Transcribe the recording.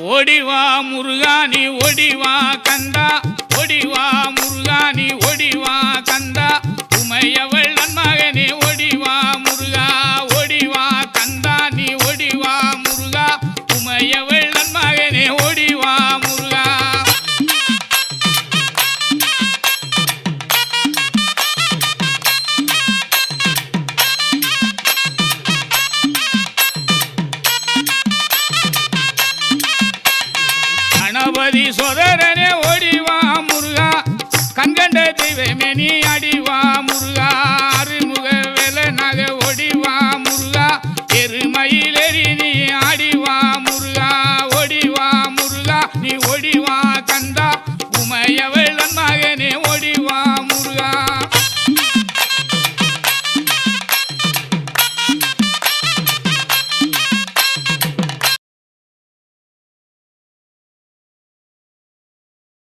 ஓடிவா முருகானி ஓடிவா கந்தா ஓடிவா முருகானி ஓடிவா கந்தா உமையவள் நன்மகனே ஓடிவா முருகா ஓடிவா கந்தா நீ ஓடிவா முருகா உமையவள் நன்மகனே ஓடிவா முருகா கணபதி சோதரனே ஓடிவா முருகா கண்கண்ட தெய்வமே நீ அடி